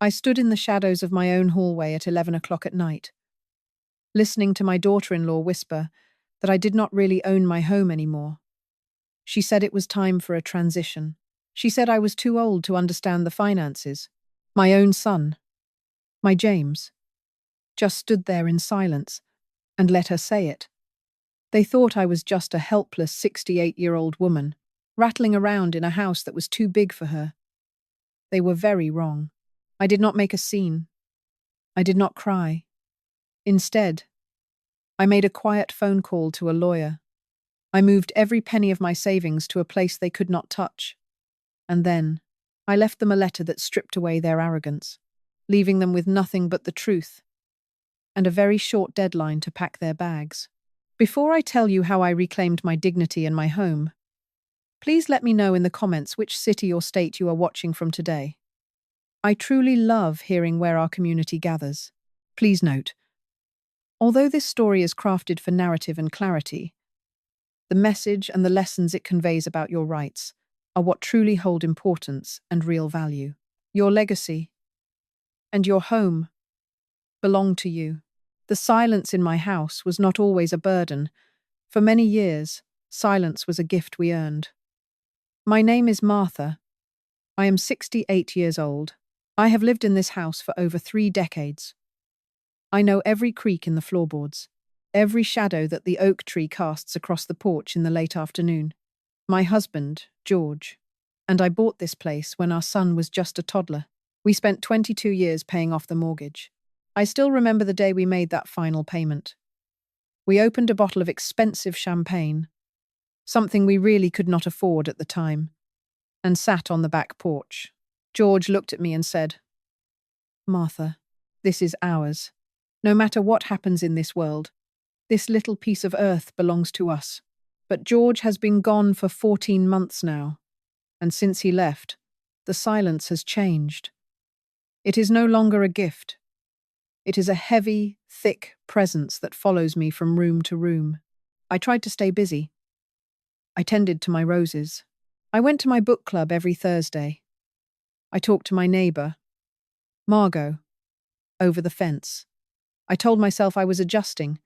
I stood in the shadows of my own hallway at 11 o'clock at night, listening to my daughter-in-law whisper that I did not really own my home anymore. She said it was time for a transition. She said I was too old to understand the finances. My own son, my James, just stood there in silence and let her say it. They thought I was just a helpless 68-year-old woman, rattling around in a house that was too big for her. They were very wrong. I did not make a scene. I did not cry. Instead, I made a quiet phone call to a lawyer. I moved every penny of my savings to a place they could not touch. And then, I left them a letter that stripped away their arrogance, leaving them with nothing but the truth and a very short deadline to pack their bags. Before I tell you how I reclaimed my dignity and my home, please let me know in the comments which city or state you are watching from today. I truly love hearing where our community gathers. Please note, although this story is crafted for narrative and clarity, the message and the lessons it conveys about your rights are what truly hold importance and real value. Your legacy and your home belong to you. The silence in my house was not always a burden. For many years, silence was a gift we earned. My name is Martha. I am 68 years old. I have lived in this house for over 3 decades. I know every creak in the floorboards, every shadow that the oak tree casts across the porch in the late afternoon. My husband, George, and I bought this place when our son was just a toddler. We spent 22 years paying off the mortgage. I still remember the day we made that final payment. We opened a bottle of expensive champagne, something we really could not afford at the time, and sat on the back porch. George looked at me and said, "Martha, this is ours. No matter what happens in this world, this little piece of earth belongs to us." But George has been gone for 14 months now, and since he left, the silence has changed. It is no longer a gift. It is a heavy, thick presence that follows me from room to room. I tried to stay busy. I tended to my roses. I went to my book club every Thursday. I talked to my neighbour, Margot, over the fence. I told myself I was adjusting.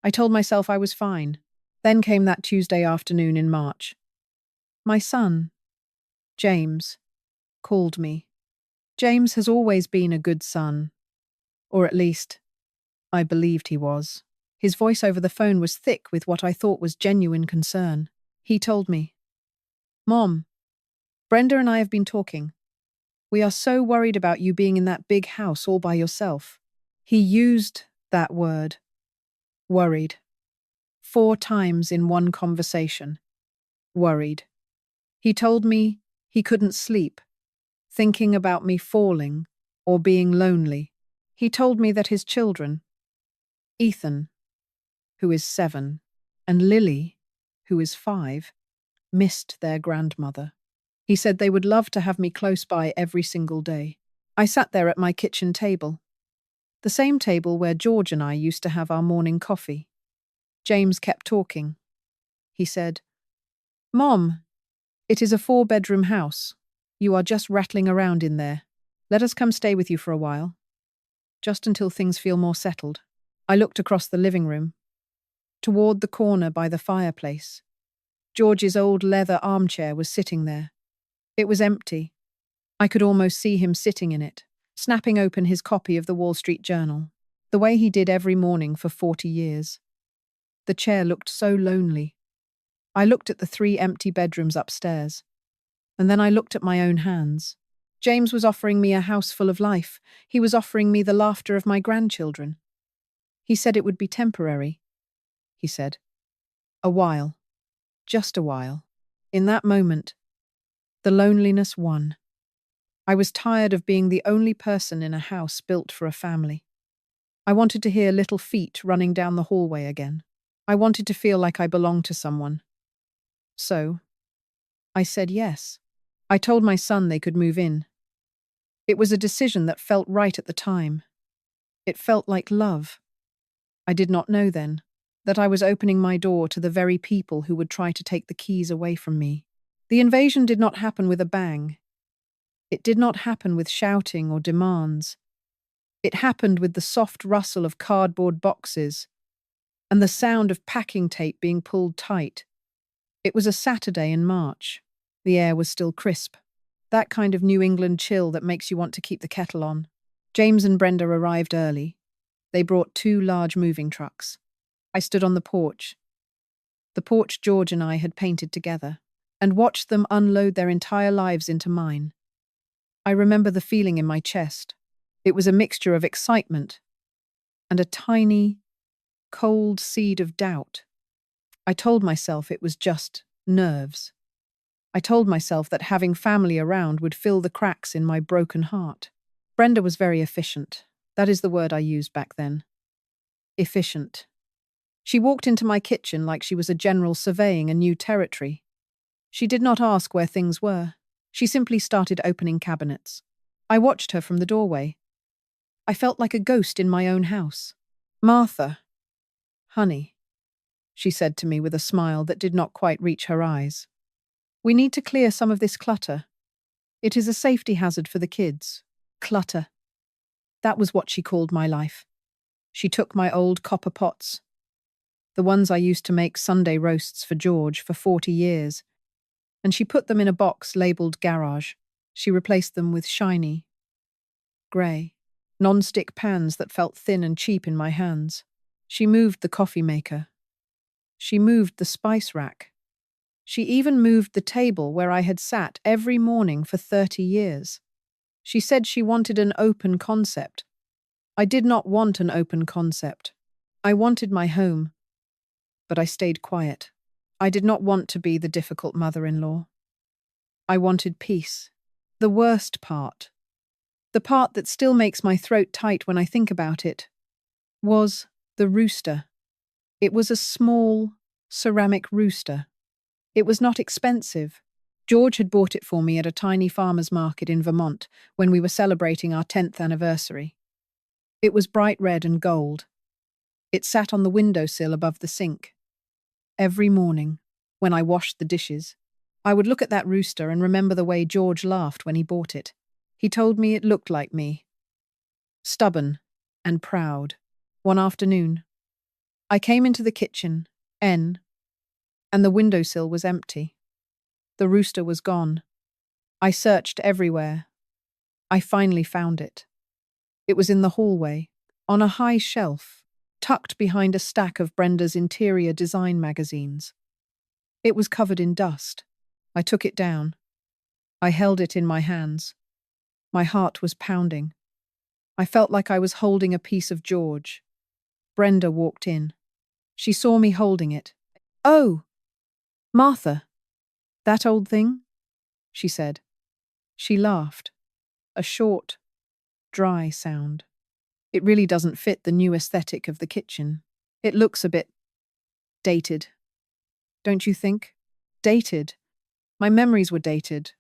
I told myself I was fine. Then came that Tuesday afternoon in March. My son, James, called me. James has always been a good son. Or at least, I believed he was. His voice over the phone was thick with what I thought was genuine concern. He told me, "Mom, Brenda and I have been talking. We are so worried about you being in that big house all by yourself." He used that word, worried, 4 times in one conversation. Worried. He told me he couldn't sleep, thinking about me falling or being lonely. He told me that his children, Ethan, who is 7, and Lily, who is 5, missed their grandmother. He said they would love to have me close by every single day. I sat there at my kitchen table, the same table where George and I used to have our morning coffee. James kept talking. He said, "Mom, it is a 4-bedroom house. You are just rattling around in there. Let us come stay with you for a while, just until things feel more settled." I looked across the living room, toward the corner by the fireplace. George's old leather armchair was sitting there. It was empty. I could almost see him sitting in it, snapping open his copy of the Wall Street Journal, the way he did every morning for 40 years. The chair looked so lonely. I looked at the 3 empty bedrooms upstairs, and then I looked at my own hands. James was offering me a house full of life. He was offering me the laughter of my grandchildren. He said it would be temporary. He said, "A while. Just a while." In that moment, the loneliness won. I was tired of being the only person in a house built for a family. I wanted to hear little feet running down the hallway again. I wanted to feel like I belonged to someone. So, I said yes. I told my son they could move in. It was a decision that felt right at the time. It felt like love. I did not know then that I was opening my door to the very people who would try to take the keys away from me. The invasion did not happen with a bang. It did not happen with shouting or demands. It happened with the soft rustle of cardboard boxes and the sound of packing tape being pulled tight. It was a Saturday in March. The air was still crisp. That kind of New England chill that makes you want to keep the kettle on. James and Brenda arrived early. They brought 2 large moving trucks. I stood on the porch George and I had painted together, and watched them unload their entire lives into mine. I remember the feeling in my chest. It was a mixture of excitement and a tiny, cold seed of doubt. I told myself it was just nerves. I told myself that having family around would fill the cracks in my broken heart. Brenda was very efficient. That is the word I used back then. Efficient. She walked into my kitchen like she was a general surveying a new territory. She did not ask where things were. She simply started opening cabinets. I watched her from the doorway. I felt like a ghost in my own house. "Martha, honey," she said to me with a smile that did not quite reach her eyes. "We need to clear some of this clutter. It is a safety hazard for the kids." Clutter. That was what she called my life. She took my old copper pots, the ones I used to make Sunday roasts for George for 40 years, and she put them in a box labelled garage. She replaced them with shiny, grey, non-stick pans that felt thin and cheap in my hands. She moved the coffee maker. She moved the spice rack. She even moved the table where I had sat every morning for 30 years. She said she wanted an open concept. I did not want an open concept. I wanted my home. But I stayed quiet. I did not want to be the difficult mother-in-law. I wanted peace. The worst part, the part that still makes my throat tight when I think about it, was the rooster. It was a small, ceramic rooster. It was not expensive. George had bought it for me at a tiny farmer's market in Vermont when we were celebrating our 10th anniversary. It was bright red and gold. It sat on the windowsill above the sink. Every morning, when I washed the dishes, I would look at that rooster and remember the way George laughed when he bought it. He told me it looked like me. Stubborn and proud. One afternoon, I came into the kitchen, and the windowsill was empty. The rooster was gone. I searched everywhere. I finally found it. It was in the hallway, on a high shelf, tucked behind a stack of Brenda's interior design magazines. It was covered in dust. I took it down. I held it in my hands. My heart was pounding. I felt like I was holding a piece of George. Brenda walked in. She saw me holding it. "Oh, Martha, that old thing?" she said. She laughed. A short, dry sound. "It really doesn't fit the new aesthetic of the kitchen. It looks a bit dated. Don't you think?" Dated. My memories were dated.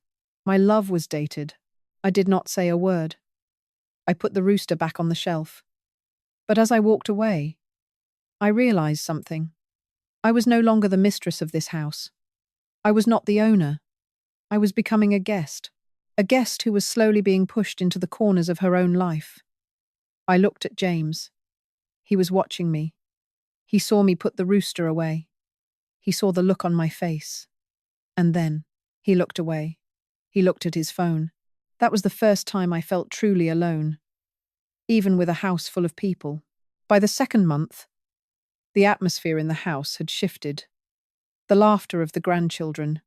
My love was dated. I did not say a word. I put the rooster back on the shelf. But as I walked away, I realized something. I was no longer the mistress of this house. I was not the owner. I was becoming a guest who was slowly being pushed into the corners of her own life. I looked at James. He was watching me. He saw me put the rooster away. He saw the look on my face. And then he looked away. He looked at his phone. That was the first time I felt truly alone, even with a house full of people. By the second month, the atmosphere in the house had shifted. The laughter of the grandchildren,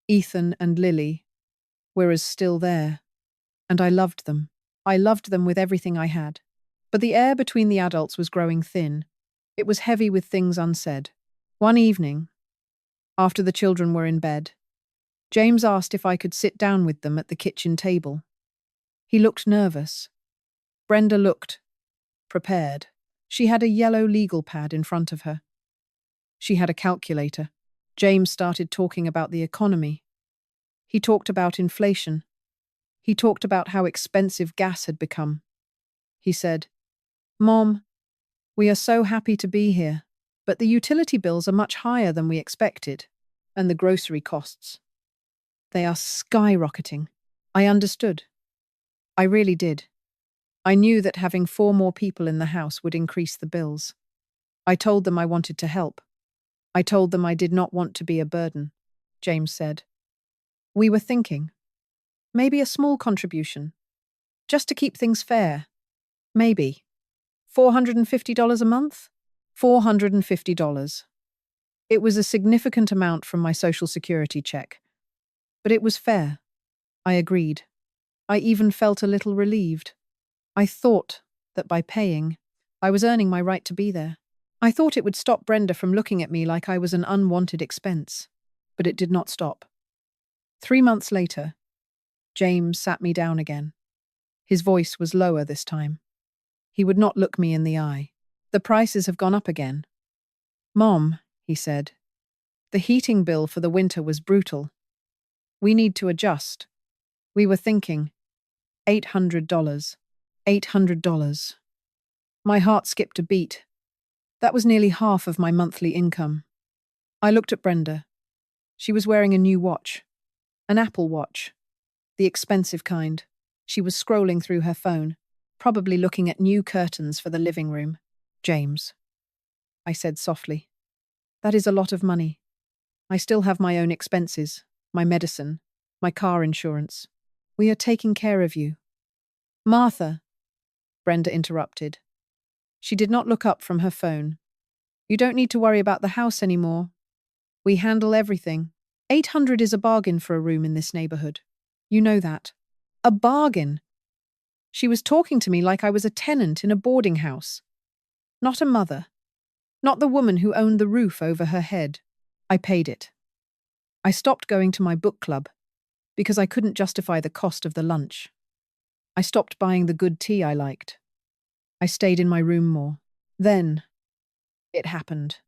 Ethan and Lily, were still there, and I loved them. I loved them with everything I had. But the air between the adults was growing thin. It was heavy with things unsaid. One evening, after the children were in bed, James asked if I could sit down with them at the kitchen table. He looked nervous. Brenda looked prepared. She had a yellow legal pad in front of her. She had a calculator. James started talking about the economy. He talked about inflation. He talked about how expensive gas had become. He said, "Mom, we are so happy to be here, but the utility bills are much higher than we expected, and the grocery costs. They are skyrocketing. I understood. I really did. I knew that having 4 more people in the house would increase the bills. I told them I wanted to help. I told them I did not want to be a burden, James said. We were thinking, maybe a small contribution, just to keep things fair. Maybe. $450 a month? $450. It was a significant amount from my Social Security check. But it was fair. I agreed. I even felt a little relieved. I thought that by paying, I was earning my right to be there. I thought it would stop Brenda from looking at me like I was an unwanted expense. But it did not stop. 3 months later, James sat me down again. His voice was lower this time. He would not look me in the eye. The prices have gone up again. Mom, he said, the heating bill for the winter was brutal. We need to adjust. We were thinking, $800. $800. My heart skipped a beat. That was nearly half of my monthly income. I looked at Brenda. She was wearing a new watch. An Apple Watch. The expensive kind. She was scrolling through her phone, probably looking at new curtains for the living room. James, I said softly. That is a lot of money. I still have my own expenses, my medicine, my car insurance. We are taking care of you. Martha, Brenda interrupted. She did not look up from her phone. You don't need to worry about the house anymore. We handle everything. 800 is a bargain for a room in this neighborhood. You know that. A bargain. She was talking to me like I was a tenant in a boarding house. Not a mother. Not the woman who owned the roof over her head. I paid it. I stopped going to my book club because I couldn't justify the cost of the lunch. I stopped buying the good tea I liked. I stayed in my room more. Then, it happened.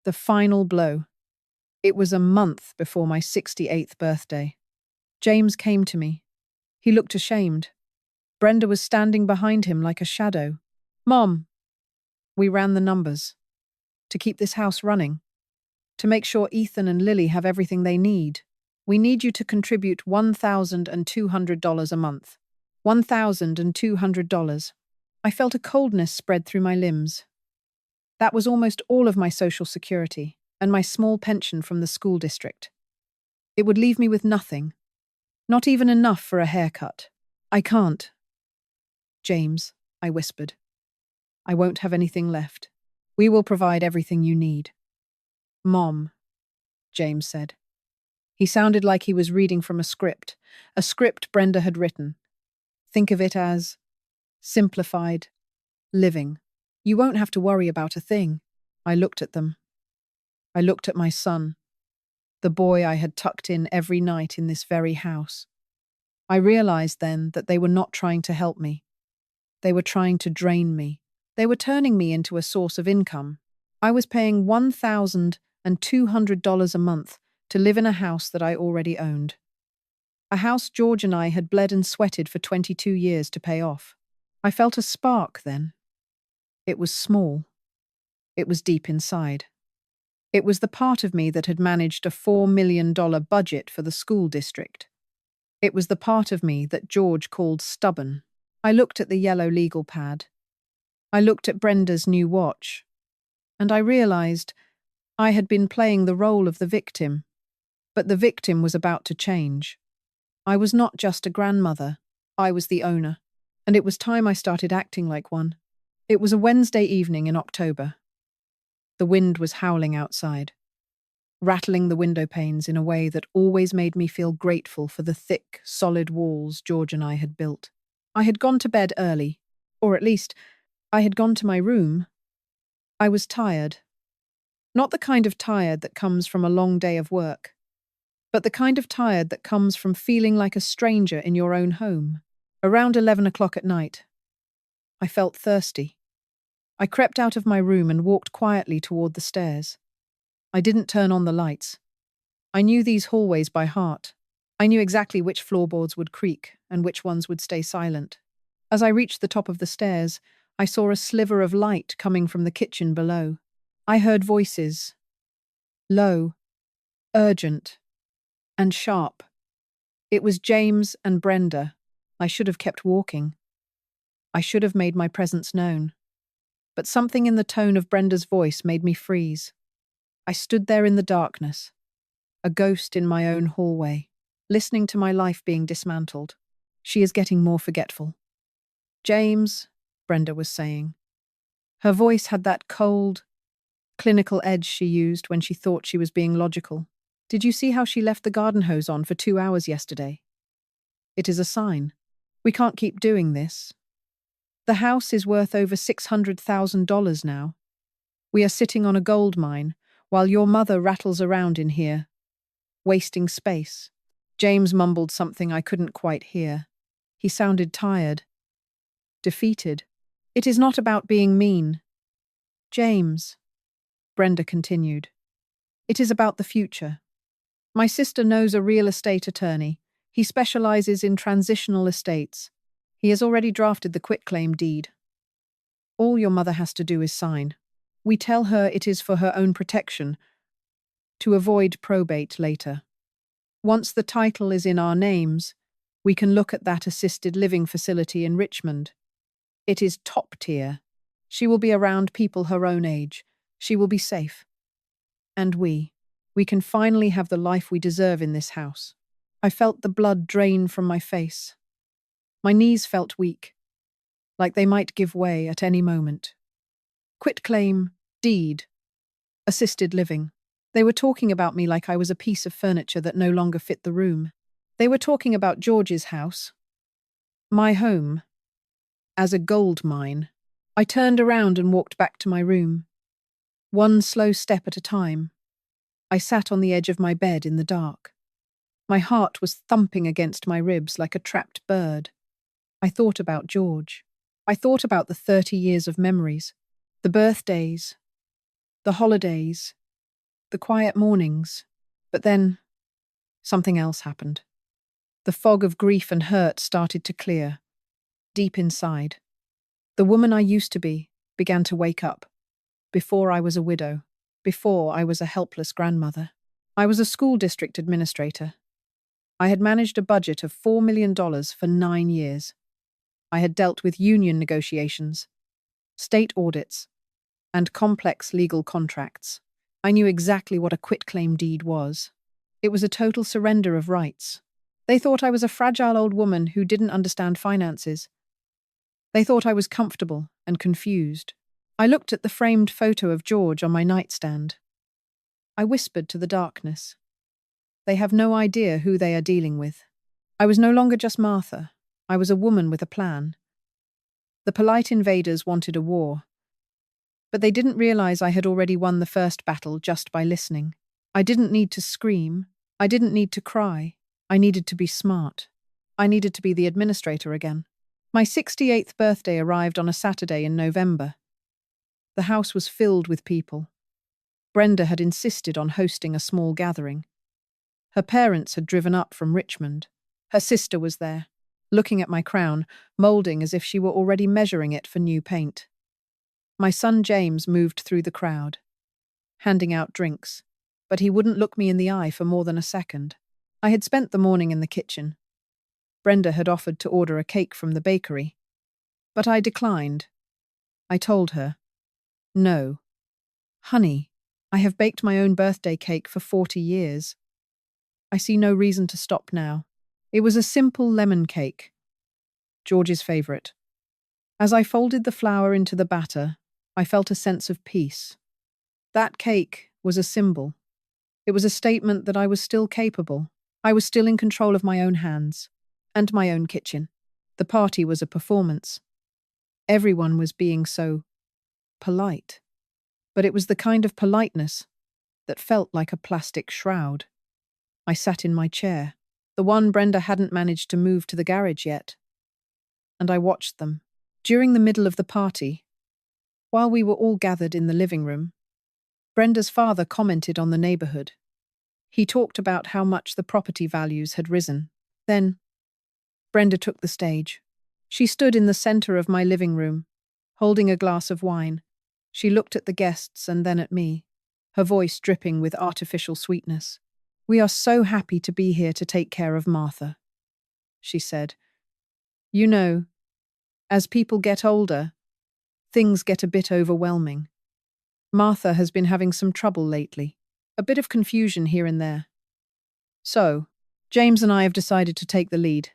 The final blow. It was a month before my 68th birthday. James came to me. He looked ashamed. Brenda was standing behind him like a shadow. Mom, we ran the numbers. To keep this house running. To make sure Ethan and Lily have everything they need. We need you to contribute $1,200 a month. $1,200. I felt a coldness spread through my limbs. That was almost all of my Social Security and my small pension from the school district. It would leave me with nothing. Not even enough for a haircut. I can't. James, I whispered. I won't have anything left. We will provide everything you need. Mom, James said. He sounded like he was reading from a script Brenda had written. Think of it as simplified living. You won't have to worry about a thing. I looked at them. I looked at my son, the boy I had tucked in every night in this very house. I realized then that they were not trying to help me. They were trying to drain me. They were turning me into a source of income. I was paying $1,200 a month to live in a house that I already owned. A house George and I had bled and sweated for 22 years to pay off. I felt a spark then. It was small. It was deep inside. It was the part of me that had managed a $4 million budget for the school district. It was the part of me that George called stubborn. I looked at the yellow legal pad. I looked at Brenda's new watch. And I realized I had been playing the role of the victim. But the victim was about to change. I was not just a grandmother. I was the owner. And it was time I started acting like one. It was a Wednesday evening in October. The wind was howling outside, rattling the window panes in a way that always made me feel grateful for the thick, solid walls George and I had built. I had gone to bed early, or at least, I had gone to my room. I was tired. Not the kind of tired that comes from a long day of work, but the kind of tired that comes from feeling like a stranger in your own home. Around 11 o'clock at night, I felt thirsty. I crept out of my room and walked quietly toward the stairs. I didn't turn on the lights. I knew these hallways by heart. I knew exactly which floorboards would creak and which ones would stay silent. As I reached the top of the stairs, I saw a sliver of light coming from the kitchen below. I heard voices. Low, urgent, and sharp. It was James and Brenda. I should have kept walking. I should have made my presence known. But something in the tone of Brenda's voice made me freeze. I stood there in the darkness, a ghost in my own hallway, listening to my life being dismantled. She is getting more forgetful. James, Brenda was saying. Her voice had that cold, clinical edge she used when she thought she was being logical. Did you see how she left the garden hose on for 2 hours yesterday? It is a sign. We can't keep doing this. The house is worth over $600,000 now. We are sitting on a gold mine, while your mother rattles around in here, wasting space. James mumbled something I couldn't quite hear. He sounded tired, defeated. It is not about being mean. James, Brenda continued. It is about the future. My sister knows a real estate attorney. He specializes in transitional estates. He has already drafted the quitclaim deed. All your mother has to do is sign. We tell her it is for her own protection, to avoid probate later. Once the title is in our names, we can look at that assisted living facility in Richmond. It is top tier. She will be around people her own age. She will be safe. And we can finally have the life we deserve in this house. I felt the blood drain from my face. My knees felt weak, like they might give way at any moment. Quitclaim, deed, assisted living. They were talking about me like I was a piece of furniture that no longer fit the room. They were talking about George's house, my home, as a gold mine. I turned around and walked back to my room. One slow step at a time. I sat on the edge of my bed in the dark. My heart was thumping against my ribs like a trapped bird. I thought about George. I thought about the 30 years of memories, the birthdays, the holidays, the quiet mornings. But then, something else happened. The fog of grief and hurt started to clear, deep inside. The woman I used to be began to wake up. Before I was a widow, before I was a helpless grandmother. I was a school district administrator. I had managed a budget of $4 million for 9 years. I had dealt with union negotiations, state audits, and complex legal contracts. I knew exactly what a quitclaim deed was. It was a total surrender of rights. They thought I was a fragile old woman who didn't understand finances. They thought I was comfortable and confused. I looked at the framed photo of George on my nightstand. I whispered to the darkness. They have no idea who they are dealing with. I was no longer just Martha. I was a woman with a plan. The polite invaders wanted a war. But they didn't realize I had already won the first battle just by listening. I didn't need to scream. I didn't need to cry. I needed to be smart. I needed to be the administrator again. My 68th birthday arrived on a Saturday in November. The house was filled with people. Brenda had insisted on hosting a small gathering. Her parents had driven up from Richmond. Her sister was there, looking at my crown, moulding as if she were already measuring it for new paint. My son James moved through the crowd, handing out drinks, but he wouldn't look me in the eye for more than a second. I had spent the morning in the kitchen. Brenda had offered to order a cake from the bakery, but I declined. I told her, "No. Honey, I have baked my own birthday cake for 40 years. I see no reason to stop now." It was a simple lemon cake, George's favourite. As I folded the flour into the batter, I felt a sense of peace. That cake was a symbol. It was a statement that I was still capable. I was still in control of my own hands and my own kitchen. The party was a performance. Everyone was being so polite. But it was the kind of politeness that felt like a plastic shroud. I sat in my chair, the one Brenda hadn't managed to move to the garage yet, and I watched them. During the middle of the party, while we were all gathered in the living room, Brenda's father commented on the neighborhood. He talked about how much the property values had risen. Then, Brenda took the stage. She stood in the center of my living room, holding a glass of wine. She looked at the guests and then at me, her voice dripping with artificial sweetness. "We are so happy to be here to take care of Martha. she said. You know, as people get older, things get a bit overwhelming. Martha has been having some trouble lately, a bit of confusion here and there. So, James and I have decided to take the lead.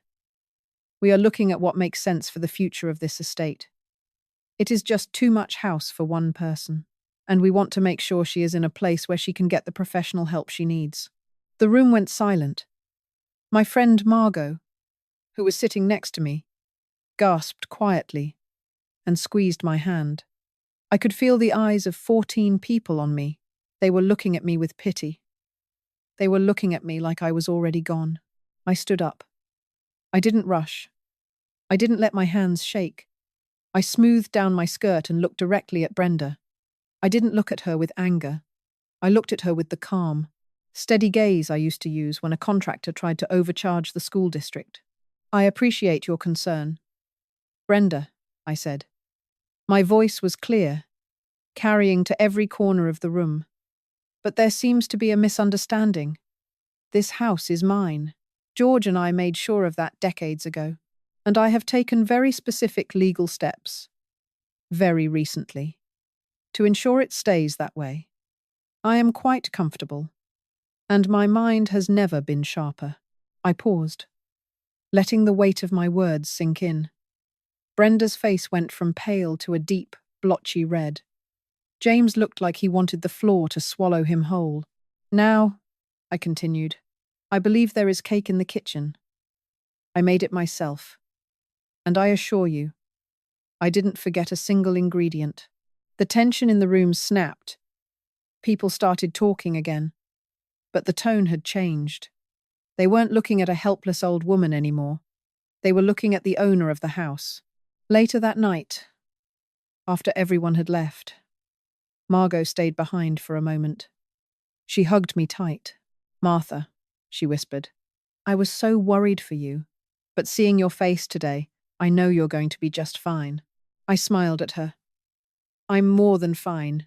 We are looking at what makes sense for the future of this estate. It is just too much house for one person, and we want to make sure she is in a place where she can get the professional help she needs. The room went silent. My friend Margot, who was sitting next to me, gasped quietly and squeezed my hand. I could feel the eyes of 14 people on me. They were looking at me with pity. They were looking at me like I was already gone. I stood up. I didn't rush. I didn't let my hands shake. I smoothed down my skirt and looked directly at Brenda. I didn't look at her with anger. I looked at her with the calm, steady gaze I used to use when a contractor tried to overcharge the school district. I appreciate your concern. Brenda, I said. My voice was clear, carrying to every corner of the room. But there seems to be a misunderstanding. This house is mine. George and I made sure of that decades ago, and I have taken very specific legal steps, very recently, to ensure it stays that way. I am quite comfortable, and my mind has never been sharper. I paused, letting the weight of my words sink in. Brenda's face went from pale to a deep, blotchy red. James looked like he wanted the floor to swallow him whole. Now, I continued, I believe there is cake in the kitchen. I made it myself. And I assure you, I didn't forget a single ingredient. The tension in the room snapped. People started talking again. But the tone had changed. They weren't looking at a helpless old woman anymore. They were looking at the owner of the house. Later that night, after everyone had left, Margot stayed behind for a moment. She hugged me tight. Martha, she whispered, I was so worried for you, but seeing your face today, I know you're going to be just fine. I smiled at her. I'm more than fine.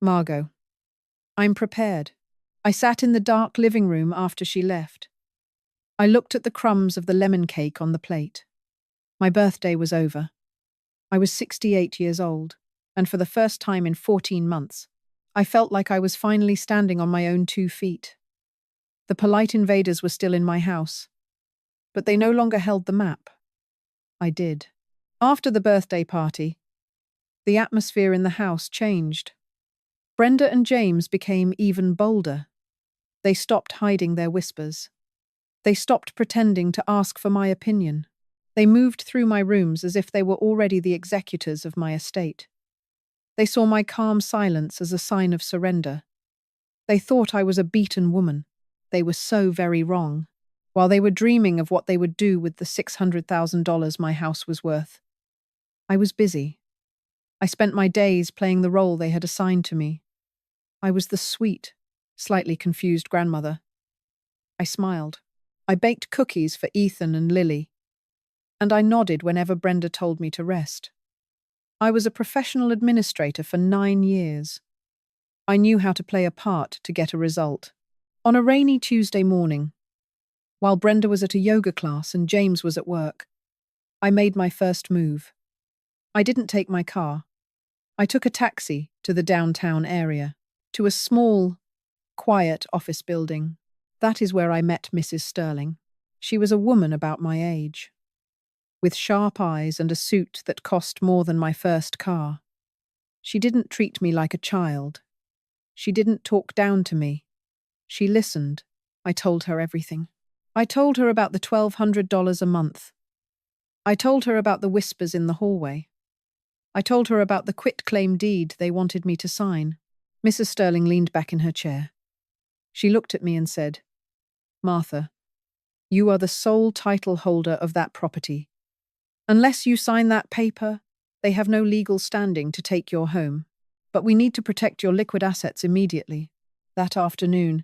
Margot, I'm prepared. I sat in the dark living room after she left. I looked at the crumbs of the lemon cake on the plate. My birthday was over. I was 68 years old, and for the first time in 14 months, I felt like I was finally standing on my own 2 feet. The polite invaders were still in my house, but they no longer held the map. I did. After the birthday party, the atmosphere in the house changed. Brenda and James became even bolder. They stopped hiding their whispers. They stopped pretending to ask for my opinion. They moved through my rooms as if they were already the executors of my estate. They saw my calm silence as a sign of surrender. They thought I was a beaten woman. They were so very wrong, while they were dreaming of what they would do with the $600,000 my house was worth. I was busy. I spent my days playing the role they had assigned to me. I was the sweet, slightly confused grandmother. I smiled. I baked cookies for Ethan and Lily, and I nodded whenever Brenda told me to rest. I was a professional administrator for 9 years. I knew how to play a part to get a result. On a rainy Tuesday morning, while Brenda was at a yoga class and James was at work, I made my first move. I didn't take my car. I took a taxi to the downtown area, to a small, quiet office building. That is where I met Mrs. Sterling. She was a woman about my age, with sharp eyes and a suit that cost more than my first car. She didn't treat me like a child. She didn't talk down to me. She listened. I told her everything. I told her about the $1,200 a month. I told her about the whispers in the hallway. I told her about the quitclaim deed they wanted me to sign. Mrs. Sterling leaned back in her chair. She looked at me and said, Martha, you are the sole title holder of that property. Unless you sign that paper, they have no legal standing to take your home. But we need to protect your liquid assets immediately. That afternoon,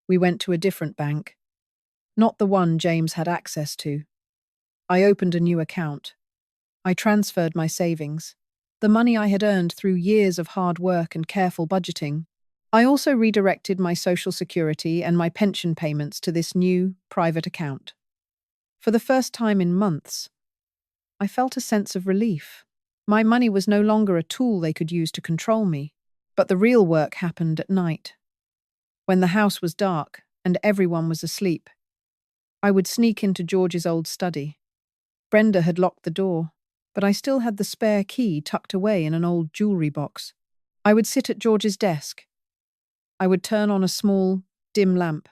we went to a different bank, not the one James had access to. I opened a new account. I transferred my savings, the money I had earned through years of hard work and careful budgeting. I also redirected my Social Security and my pension payments to this new, private account. For the first time in months, I felt a sense of relief. My money was no longer a tool they could use to control me, but the real work happened at night. When the house was dark and everyone was asleep, I would sneak into George's old study. Brenda had locked the door, but I still had the spare key tucked away in an old jewelry box. I would sit at George's desk. I would turn on a small, dim lamp,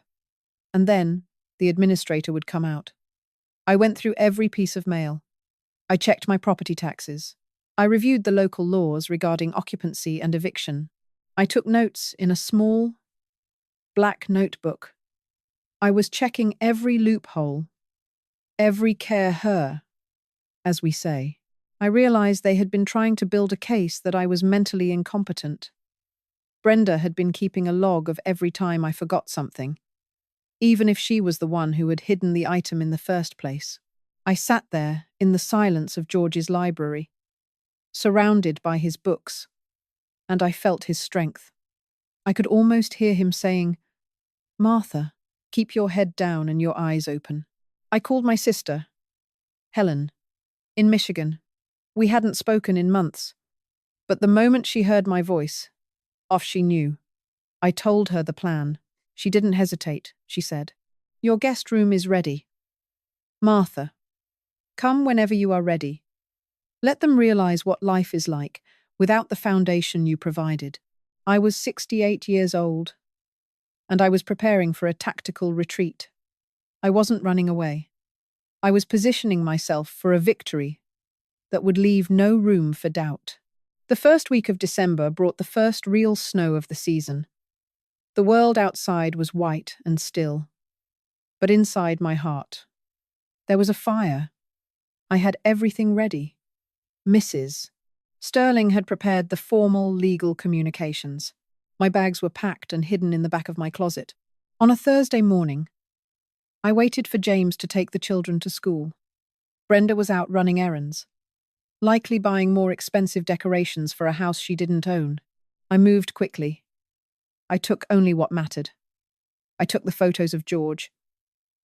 and then the administrator would come out. I went through every piece of mail. I checked my property taxes. I reviewed the local laws regarding occupancy and eviction. I took notes in a small, black notebook. I was checking every loophole, every care-her, as we say. I realized they had been trying to build a case that I was mentally incompetent. Brenda had been keeping a log of every time I forgot something, even if she was the one who had hidden the item in the first place. I sat there in the silence of George's library, surrounded by his books, and I felt his strength. I could almost hear him saying, "Martha, keep your head down and your eyes open." I called my sister, Helen, in Michigan. We hadn't spoken in months, but the moment she heard my voice, off she knew. I told her the plan. She didn't hesitate, she said. "Your guest room is ready. Martha, come whenever you are ready. Let them realize what life is like without the foundation you provided." I was 68 years old, and I was preparing for a tactical retreat. I wasn't running away. I was positioning myself for a victory that would leave no room for doubt. The first week of December brought the first real snow of the season. The world outside was white and still, but inside my heart, there was a fire. I had everything ready. Mrs. Sterling had prepared the formal legal communications. My bags were packed and hidden in the back of my closet. On a Thursday morning, I waited for James to take the children to school. Brenda was out running errands, likely buying more expensive decorations for a house she didn't own. I moved quickly. I took only what mattered. I took the photos of George.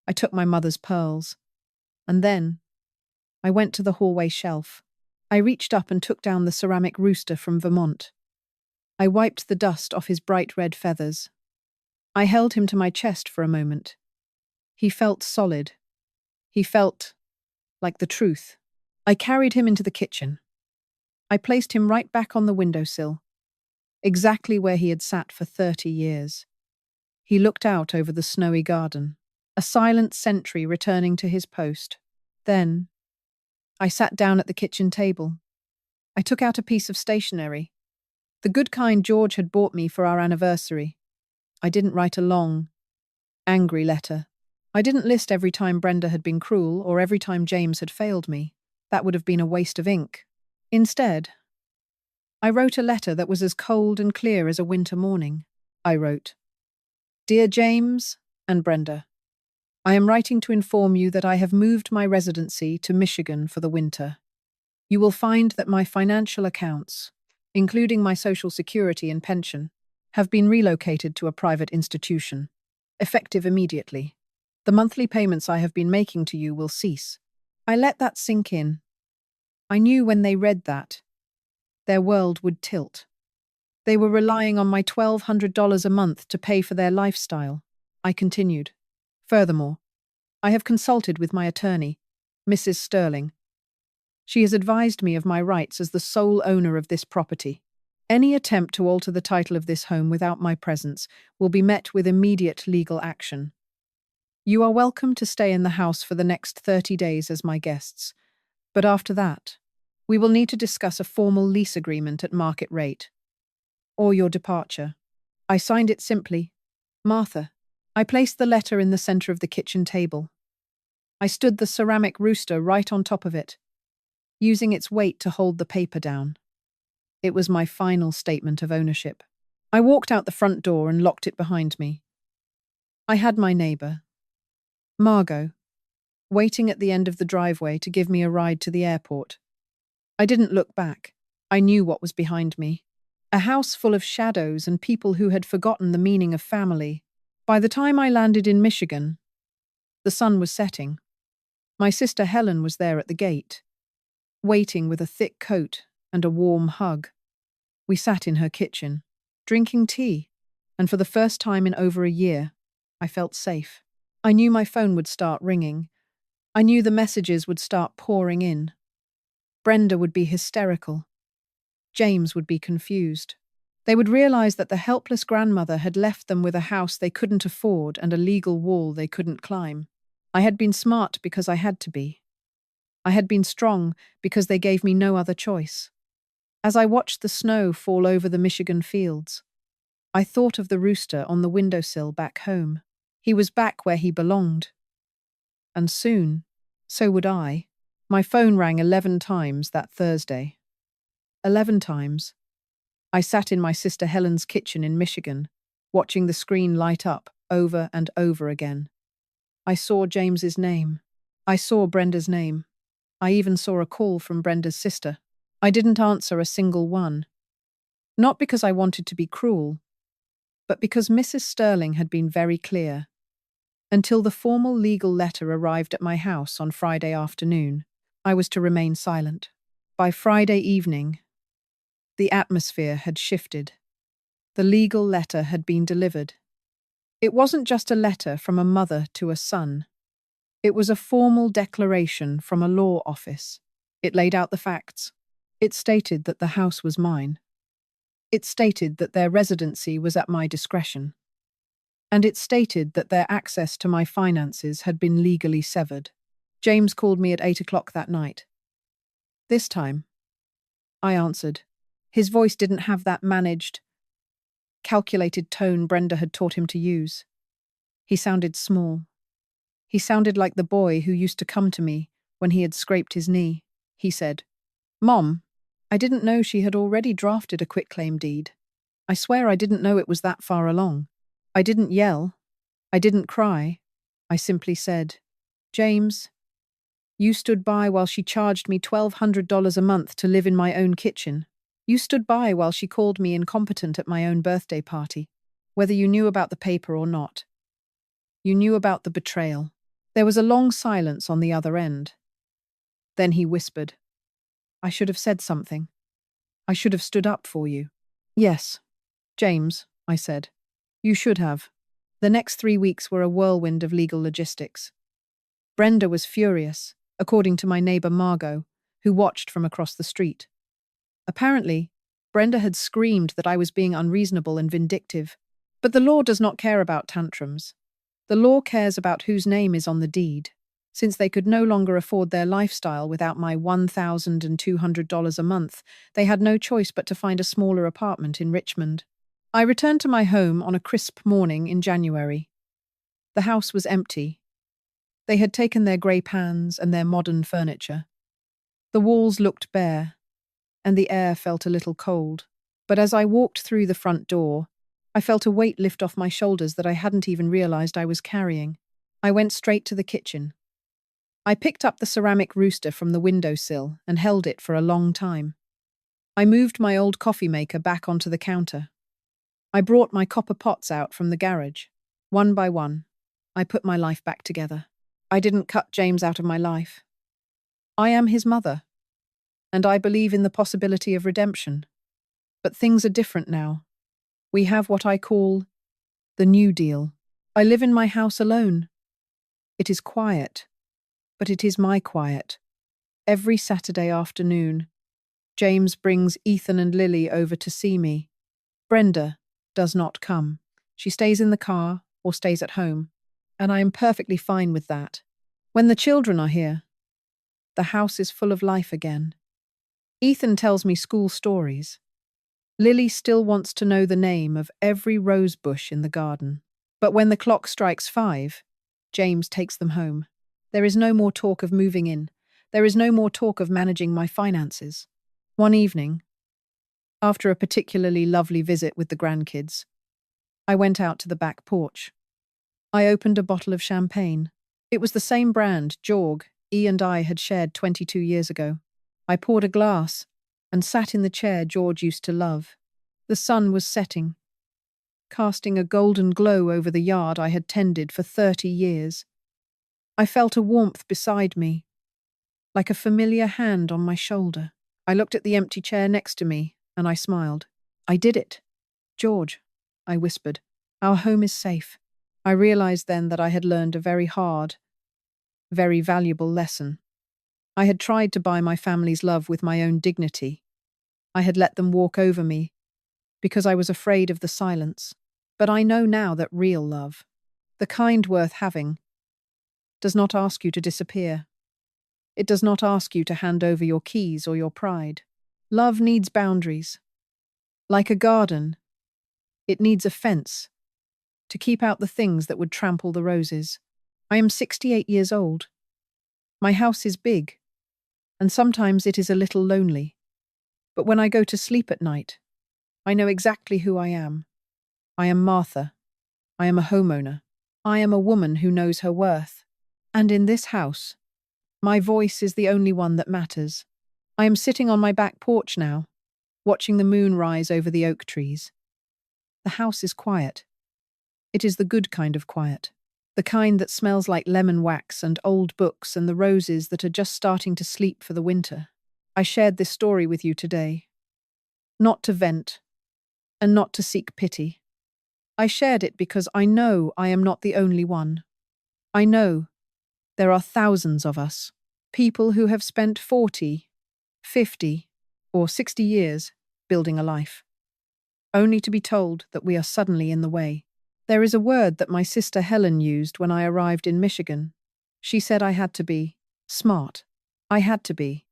I took my mother's pearls. And then I went to the hallway shelf. I reached up and took down the ceramic rooster from Vermont. I wiped the dust off his bright red feathers. I held him to my chest for a moment. He felt solid. He felt like the truth. I carried him into the kitchen. I placed him right back on the windowsill, exactly where he had sat for 30 years. He looked out over the snowy garden, a silent sentry returning to his post. Then I sat down at the kitchen table. I took out a piece of stationery, the good kind George had bought me for our anniversary. I didn't write a long, angry letter. I didn't list every time Brenda had been cruel or every time James had failed me. That would have been a waste of ink. Instead, I wrote a letter that was as cold and clear as a winter morning. I wrote, "Dear James and Brenda, I am writing to inform you that I have moved my residency to Michigan for the winter. You will find that my financial accounts, including my Social Security and pension, have been relocated to a private institution, effective immediately. The monthly payments I have been making to you will cease." I let that sink in. I knew when they read that, their world would tilt. They were relying on my $1,200 a month to pay for their lifestyle. I continued. "Furthermore, I have consulted with my attorney, Mrs. Sterling. She has advised me of my rights as the sole owner of this property. Any attempt to alter the title of this home without my presence will be met with immediate legal action. You are welcome to stay in the house for the next 30 days as my guests, but after that, we will need to discuss a formal lease agreement at market rate, or your departure." I signed it simply, Martha. I placed the letter in the center of the kitchen table. I stood the ceramic rooster right on top of it, using its weight to hold the paper down. It was my final statement of ownership. I walked out the front door and locked it behind me. I had my neighbor, Margot, waiting at the end of the driveway to give me a ride to the airport. I didn't look back. I knew what was behind me. A house full of shadows and people who had forgotten the meaning of family. By the time I landed in Michigan, the sun was setting. My sister Helen was there at the gate, waiting with a thick coat and a warm hug. We sat in her kitchen, drinking tea, and for the first time in over a year, I felt safe. I knew my phone would start ringing. I knew the messages would start pouring in. Brenda would be hysterical. James would be confused. They would realize that the helpless grandmother had left them with a house they couldn't afford and a legal wall they couldn't climb. I had been smart because I had to be. I had been strong because they gave me no other choice. As I watched the snow fall over the Michigan fields, I thought of the rooster on the windowsill back home. He was back where he belonged. And soon, so would I. My phone rang 11 times that Thursday. 11 times. I sat in my sister Helen's kitchen in Michigan, watching the screen light up over and over again. I saw James's name. I saw Brenda's name. I even saw a call from Brenda's sister. I didn't answer a single one. Not because I wanted to be cruel, but because Mrs. Sterling had been very clear. Until the formal legal letter arrived at my house on Friday afternoon, I was to remain silent. By Friday evening, the atmosphere had shifted. The legal letter had been delivered. It wasn't just a letter from a mother to a son. It was a formal declaration from a law office. It laid out the facts. It stated that the house was mine. It stated that their residency was at my discretion. And it stated that their access to my finances had been legally severed. James called me at 8 o'clock that night. This time, I answered. His voice didn't have that managed, calculated tone Brenda had taught him to use. He sounded small. He sounded like the boy who used to come to me when he had scraped his knee. He said, "Mom, I didn't know she had already drafted a quitclaim deed. I swear I didn't know it was that far along." I didn't yell. I didn't cry. I simply said, "James, you stood by while she charged me $1,200 a month to live in my own kitchen. You stood by while she called me incompetent at my own birthday party, whether you knew about the paper or not. You knew about the betrayal." There was a long silence on the other end. Then he whispered, "I should have said something. I should have stood up for you." "Yes, James," I said. "You should have." The next 3 weeks were a whirlwind of legal logistics. Brenda was furious, according to my neighbor Margot, who watched from across the street. Apparently, Brenda had screamed that I was being unreasonable and vindictive. But the law does not care about tantrums. The law cares about whose name is on the deed. Since they could no longer afford their lifestyle without my $1,200 a month, they had no choice but to find a smaller apartment in Richmond. I returned to my home on a crisp morning in January. The house was empty. They had taken their grey pans and their modern furniture. The walls looked bare, and the air felt a little cold. But as I walked through the front door, I felt a weight lift off my shoulders that I hadn't even realized I was carrying. I went straight to the kitchen. I picked up the ceramic rooster from the windowsill and held it for a long time. I moved my old coffee maker back onto the counter. I brought my copper pots out from the garage. One by one, I put my life back together. I didn't cut James out of my life. I am his mother, and I believe in the possibility of redemption. But things are different now. We have what I call the New Deal. I live in my house alone. It is quiet, but it is my quiet. Every Saturday afternoon, James brings Ethan and Lily over to see me. Brenda does not come. She stays in the car or stays at home, and I am perfectly fine with that. When the children are here, the house is full of life again. Ethan tells me school stories. Lily still wants to know the name of every rose bush in the garden. But when the clock strikes 5, James takes them home. There is no more talk of moving in. There is no more talk of managing my finances. One evening, after a particularly lovely visit with the grandkids, I went out to the back porch. I opened a bottle of champagne. It was the same brand Jorg, E and I had shared 22 years ago. I poured a glass and sat in the chair George used to love. The sun was setting, casting a golden glow over the yard I had tended for 30 years. I felt a warmth beside me, like a familiar hand on my shoulder. I looked at the empty chair next to me, and I smiled. I did it. George, I whispered, our home is safe. I realized then that I had learned a very hard, very valuable lesson. I had tried to buy my family's love with my own dignity. I had let them walk over me because I was afraid of the silence. But I know now that real love, the kind worth having, does not ask you to disappear. It does not ask you to hand over your keys or your pride. Love needs boundaries. Like a garden, it needs a fence to keep out the things that would trample the roses. I am 68 years old. My house is big, and sometimes it is a little lonely. But when I go to sleep at night, I know exactly who I am. I am Martha. I am a homeowner. I am a woman who knows her worth. And in this house, my voice is the only one that matters. I am sitting on my back porch now, watching the moon rise over the oak trees. The house is quiet. It is the good kind of quiet. The kind that smells like lemon wax and old books and the roses that are just starting to sleep for the winter. I shared this story with you today, not to vent and not to seek pity. I shared it because I know I am not the only one. I know there are thousands of us, people who have spent 40, 50, or 60 years building a life, only to be told that we are suddenly in the way. There is a word that my sister Helen used when I arrived in Michigan. She said I had to be smart. I had to be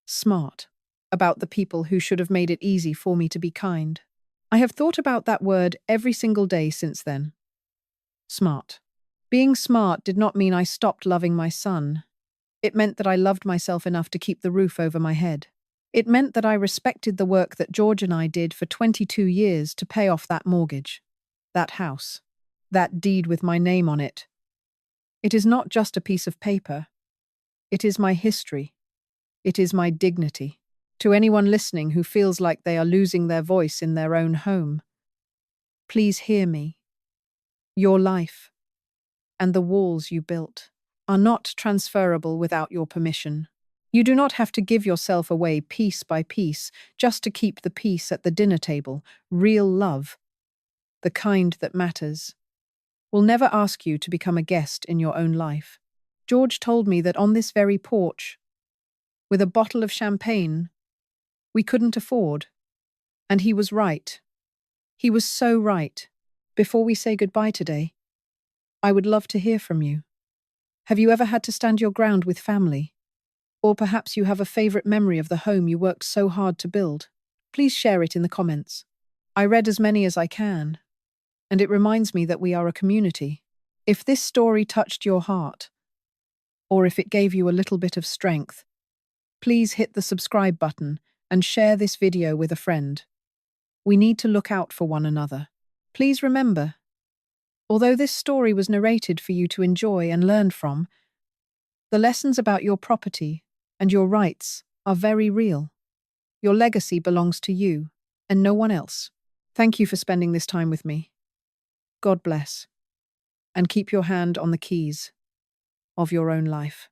smart about the people who should have made it easy for me to be kind. I have thought about that word every single day since then. Smart. Being smart did not mean I stopped loving my son. It meant that I loved myself enough to keep the roof over my head. It meant that I respected the work that George and I did for 22 years to pay off that mortgage, that house, that deed with my name on it. It is not just a piece of paper. It is my history. It is my dignity. To anyone listening who feels like they are losing their voice in their own home, please hear me. Your life and the walls you built are not transferable without your permission. You do not have to give yourself away piece by piece just to keep the peace at the dinner table. Real love, the kind that matters, will never ask you to become a guest in your own life. George told me that on this very porch, with a bottle of champagne we couldn't afford. And he was right. He was so right. Before we say goodbye today, I would love to hear from you. Have you ever had to stand your ground with family? Or perhaps you have a favorite memory of the home you worked so hard to build. Please share it in the comments. I read as many as I can, and it reminds me that we are a community. If this story touched your heart, or if it gave you a little bit of strength, please hit the subscribe button and share this video with a friend. We need to look out for one another. Please remember, although this story was narrated for you to enjoy and learn from, the lessons about your property and your rights are very real. Your legacy belongs to you and no one else. Thank you for spending this time with me. God bless, and keep your hand on the keys of your own life.